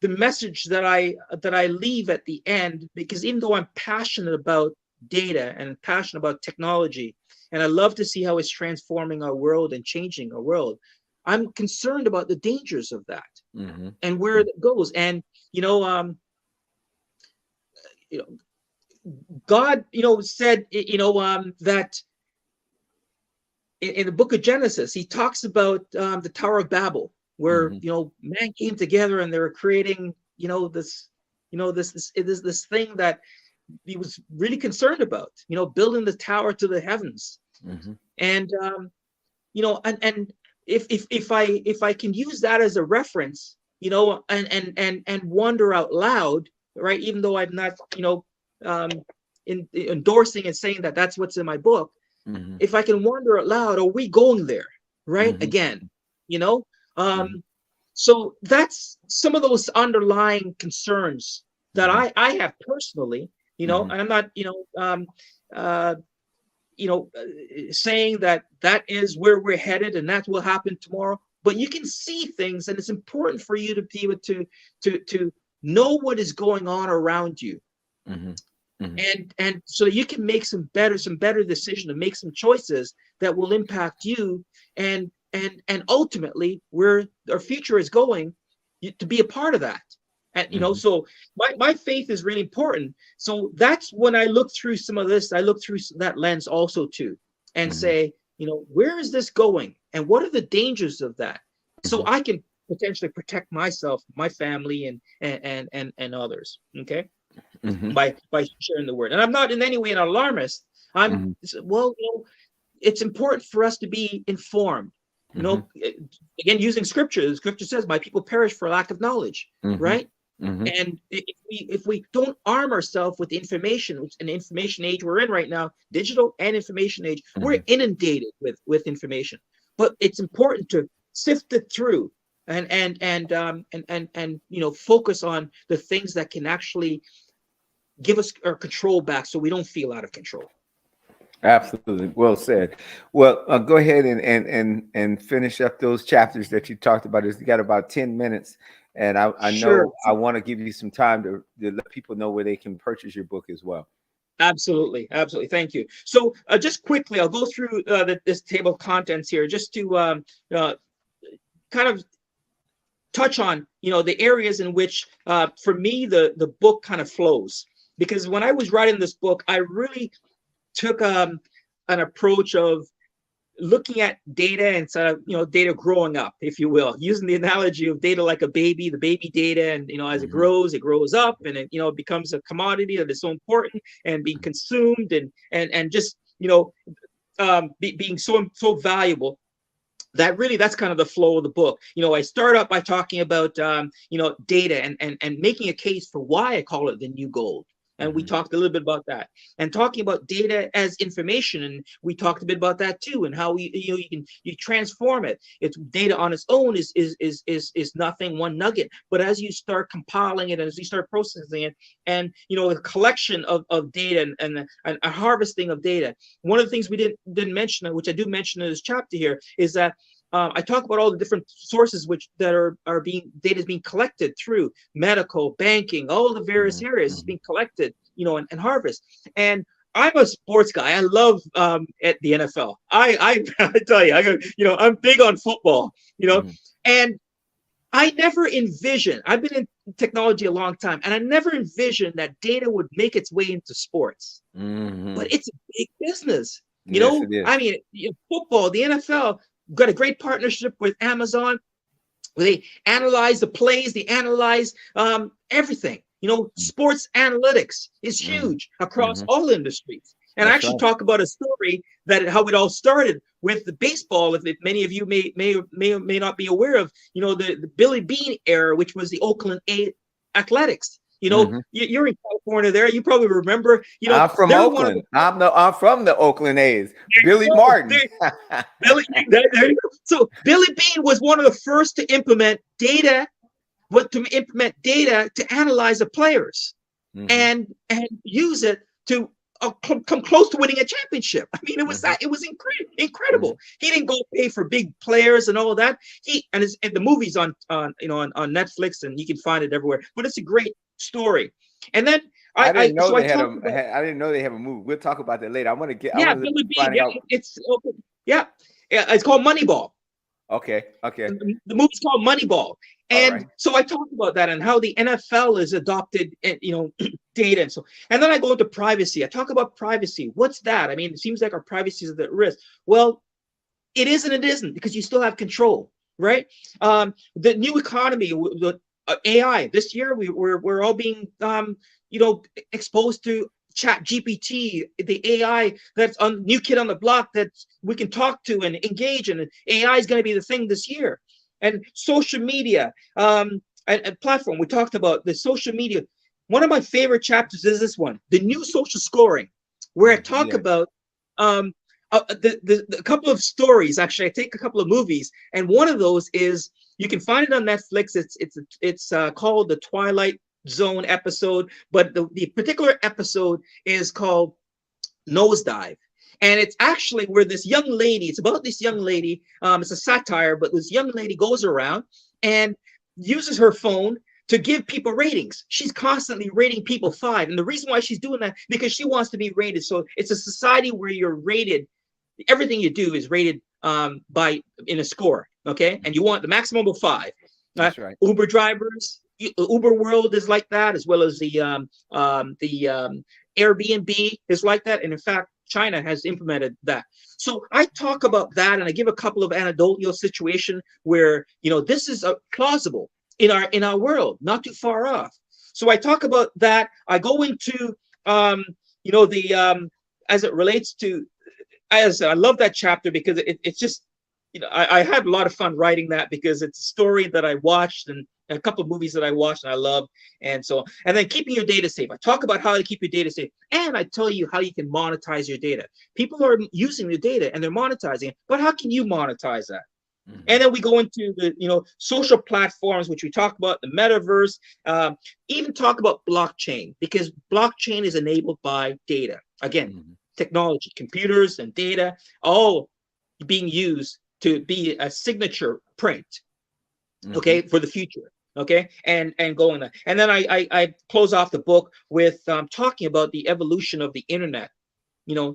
message that I leave at the end, because even though I'm passionate about data and passionate about technology, and I love to see how it's transforming our world and changing our world, I'm concerned about the dangers of that and where it goes. And God said that in the book of Genesis, he talks about the Tower of Babel, where man came together and they were creating this thing that he was really concerned about, building the tower to the heavens. And and if I can use that as a reference, and wonder out loud, right, even though I'm not endorsing and saying that that's what's in my book, if I can wonder out loud, are we going there, right, again? So that's some of those underlying concerns that I have personally. And I'm not, saying that is where we're headed and that's what happened tomorrow. But you can see things, and it's important for you to be able to know what is going on around you, and so you can make some better decisions and make some choices that will impact you and ultimately where our future is going, to be a part of that. And so my faith is really important. So that's when I look through some of this, I look through that lens also too, and say, where is this going, and what are the dangers of that, so I can potentially protect myself, my family, and others. Okay, by sharing the word. And I'm not in any way an alarmist. I'm it's important for us to be informed. Again, using scripture. The scripture says, "My people perish for lack of knowledge." Right? Mhm. And if we don't arm ourselves with information, which an information age we're in right now, digital and information age, we're Mhm. inundated with information. But it's important to sift it through and focus on the things that can actually give us our control back, so we don't feel out of control. Absolutely. Well said. Well, go ahead and finish up those chapters that you talked about. You got about 10 minutes. And I Sure. know I want to give you some time to let people know where they can purchase your book as well. Absolutely, absolutely. Thank you. So, just quickly, I'll go through this table of contents here, just to kind of touch on the areas in which, for me, the book kind of flows. Because when I was writing this book, I really took an approach of looking at data instead of data growing up, if you will, using the analogy of data like a baby, the baby data, and as Mhm. it grows up, and it becomes a commodity that is so important and being consumed, and just being so valuable. That's kind of the flow of the book. I start up by talking about data, and making a case for why I call it the new gold. And we Mhm. talked a little bit about that, and talking about data as information, and we talked a bit about that too, and how you transform it. It's data on its own is nothing, one nugget, but as you start compiling it, as you start processing it, and a collection of data, and a harvesting of data. One of the things we didn't mention, which I do mention in this chapter here, is that I talk about all the different sources that are data is being collected through medical, banking, all the various Mhm. areas is Mhm. being collected, and harvest. And I'm a sports guy. I love at the NFL. I tell you, I'm big on football. Mhm. And I never envisioned. I've been in technology a long time, and I never envisioned that data would make its way into sports. But Mhm. it's a big business. Yes, it is. I mean, football, the NFL got a great partnership with Amazon, where they analyze the plays, they analyze everything. Sports analytics is Mhm. huge across Mhm. all industries. And I That's actually right. talk about a story that how it all started with the baseball. If many of you may not be aware of, the Billy Bean era, which was the Oakland Athletics. Mhm. You're in California there. You probably remember, I'm from they're one of Oakland. the I'm from the Oakland A's. Billy oh, Martin. there you go. So Billy Bean was one of the first to implement data to analyze the players, Mhm. and use it to come close to winning a championship. I mean, Mhm. it was Mhm. incredible. He didn't go pay for big players and all that. And the movie's on Netflix, and you can find it everywhere. But it's a great story. And then I didn't know so I they had talked about I didn't know they have a movie. We'll talk about that later. I yeah, want to Billy Bean. finding Yeah, out. yeah, it's called Moneyball. Okay. Okay. The movie's called Moneyball. All And right. so I talked about that and how the NFL has adopted, data. And then I go into privacy. I talk about privacy. What's that? I mean, it seems like our privacy is at risk. Well, it is and it isn't, because you still have control, right? The new economy, the AI. This year, we're all being, exposed to Chat GPT, the AI that's on new kid on the block that we can talk to and engage in. AI is going to be the thing this year, and social media, and platform. We talked about the social media. One of my favorite chapters is this one, the new social scoring, where I talk Yes. about um, a couple of stories. Actually, I take a couple of movies, and one of those is, you can find it on Netflix. It's called the Twilight Zone episode, but the particular episode is called Nosedive. And it's actually where this young lady, it's about this young lady, it's a satire, but this young lady goes around and uses her phone to give people ratings. She's constantly rating people 5. And the reason why she's doing that, because she wants to be rated. So it's a society where you're rated, everything you do is rated by in a score, okay? And you want the maximum of 5. That's right. Uber drivers, Uber World is like that, as well as the Airbnb is like that. And in fact, China has implemented that. So I talk about that, and I give a couple of anecdotal situation where this is plausible in our world, not too far off. So I talk about that. I go into the as it relates to, as I love that chapter, because it's just I had a lot of fun writing that, because it's a story that I watched, a couple of movies that I watched and I love. And so, and then keeping your data safe. I talk about how to keep your data safe, and I tell you how you can monetize your data. People are using the data and they're monetizing it, but how can you monetize that? Mm-hmm. And then we go into the social platforms, which we talk about, the metaverse, even talk about blockchain, because blockchain is enabled by data. Again, technology, computers and data, all being used to be a signature print, okay, for the future. Okay, and going on. And then I close off the book with talking about the evolution of the internet.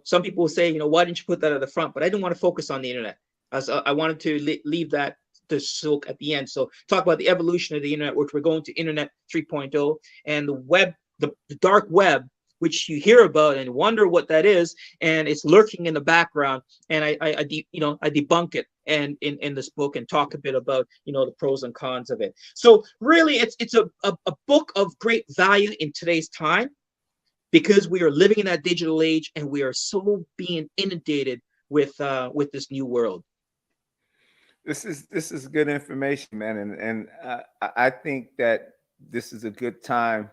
Some people will say, why didn't you put that at the front? But I didn't want to focus on the internet. I wanted to leave that to silk at the end. So talk about the evolution of the internet, which we're going to Internet 3.0, and the web, the dark web, which you hear about and wonder what that is, and it's lurking in the background. And I debunk it and in this book and talk a bit about the pros and cons of it. So really, it's a book of great value in today's time, because we are living in that digital age and we are so being inundated with this new world. This is good information, man, and I think that this is a good time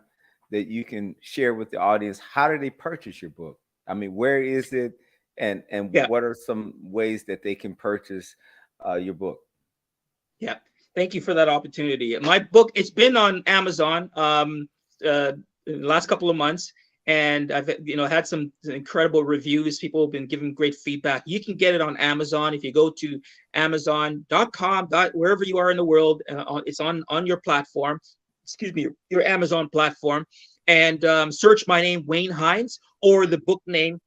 that you can share with the audience. How do they purchase your book? I mean, where is it, and what are some ways that they can purchase your book? Yeah, thank you for that opportunity. My book, it's been on Amazon in the last couple of months. And I've had some incredible reviews. People have been giving great feedback. You can get it on Amazon if you go to Amazon.com, wherever you are in the world. It's on your platform. Excuse me, your Amazon platform, and search my name, Wayne Hines, or the book name,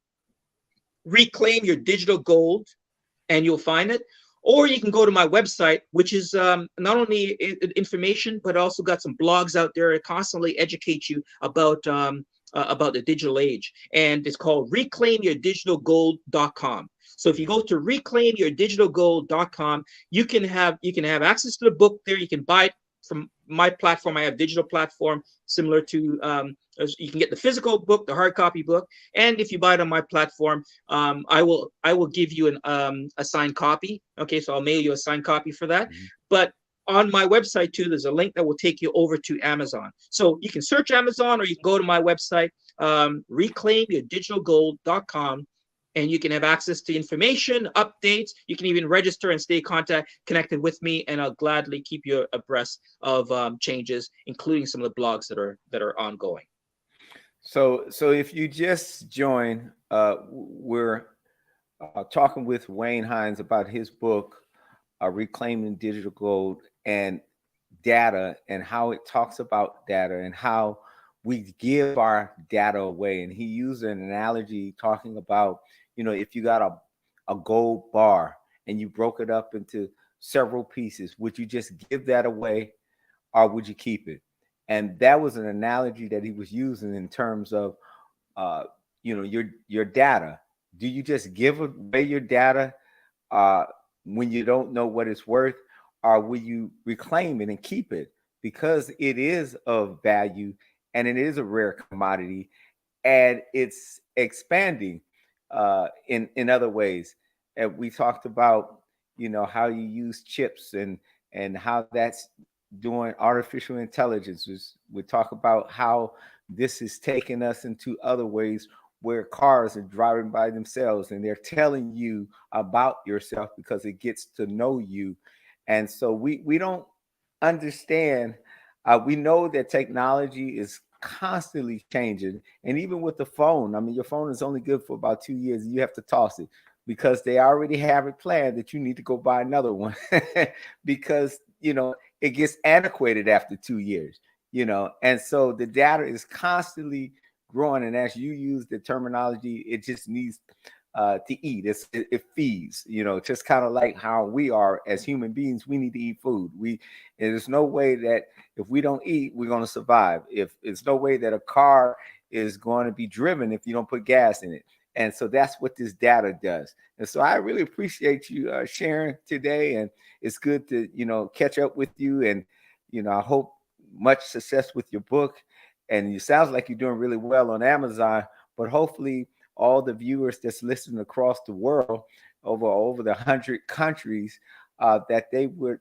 Reclaim Your Digital Gold, and you'll find it. Or you can go to my website, which is not only information, but also got some blogs out there that constantly educate you about the digital age, and it's called reclaimyourdigitalgold.com. So if you go to reclaimyourdigitalgold.com, you can have access to the book there. You can buy it from my platform. I have digital platform similar to you can get the physical book, the hard copy book, and if you buy it on my platform, I will give you a signed copy. Okay, so I'll mail you a signed copy for that. But on my website too, there's a link that will take you over to Amazon. So you can search Amazon, or you can go to my website, reclaimyourdigitalgold.com, and you can have access to information, updates. You can even register and stay connected with me, and I'll gladly keep you abreast of changes, including some of the blogs that are ongoing. So if you just join, we're talking with Wayne Hines about his book, Reclaiming Digital Gold, and data, and how it talks about data and how we give our data away. And he used an analogy talking about, if you got a gold bar and you broke it up into several pieces, would you just give that away, or would you keep it? And that was an analogy that he was using in terms of your data. Do you just give away your data when you don't know what it's worth, or will you reclaim it and keep it because it is of value and it is a rare commodity and it's expanding in other ways? And we talked about how you use chips and how that's doing artificial intelligence. We talk about how this is taking us into other ways where cars are driving by themselves and they're telling you about yourself because it gets to know you. And so we don't understand. We know that technology is constantly changing. And even with the phone, I mean, your phone is only good for about 2 years and you have to toss it because they already have it planned that you need to go buy another one because, it gets antiquated after 2 years, and so the data is constantly growing. And as you use the terminology, it just needs to eat. It feeds, just kind of like how we are as human beings. We need to eat food. There's no way that if we don't eat, we're going to survive. It's no way that a car is going to be driven if you don't put gas in it. And so that's what this data does. And so I really appreciate you sharing today. And it's good to, catch up with you. And, I hope much success with your book. And it sounds like you're doing really well on Amazon, but hopefully all the viewers that's listening across the world over the 100 countries, that they would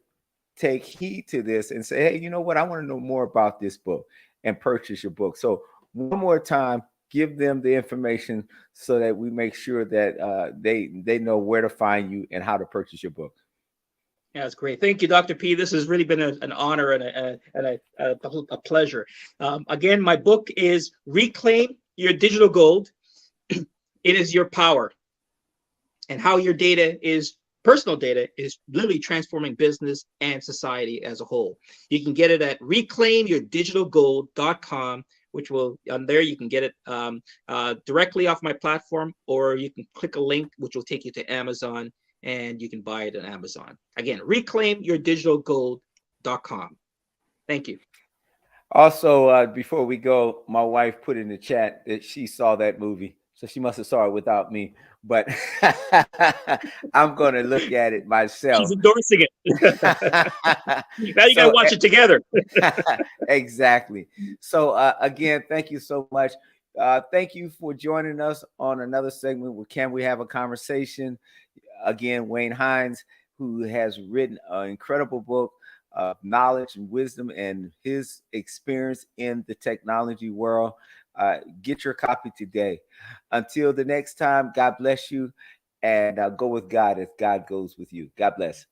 take heed to this and say, hey, you know what? I want to know more about this book and purchase your book. So one more time, give them the information so that we make sure that they know where to find you and how to purchase your book. Yeah, that's great. Thank you, Dr. P. This has really been an honor and a pleasure. Again, my book is Reclaim Your Digital Gold. It is your power, and how your data is personal data is literally transforming business and society as a whole. You can get it at reclaimyourdigitalgold.com, which will, on there you can get it directly off my platform, or you can click a link which will take you to Amazon and you can buy it on Amazon. Again, reclaimyourdigitalgold.com. Thank you. Also, before we go, my wife put in the chat that she saw that movie, so she must have saw it without me. But I'm going to look at it myself. She's endorsing it. Now you got to watch it together. Exactly. So again, thank you so much. Thank you for joining us on another segment with Can We Have a Conversation? Again, Wayne Hines, who has written an incredible book of knowledge and wisdom and his experience in the technology world. Get your copy today. Until the next time, God bless you, and go with God as God goes with you. God bless.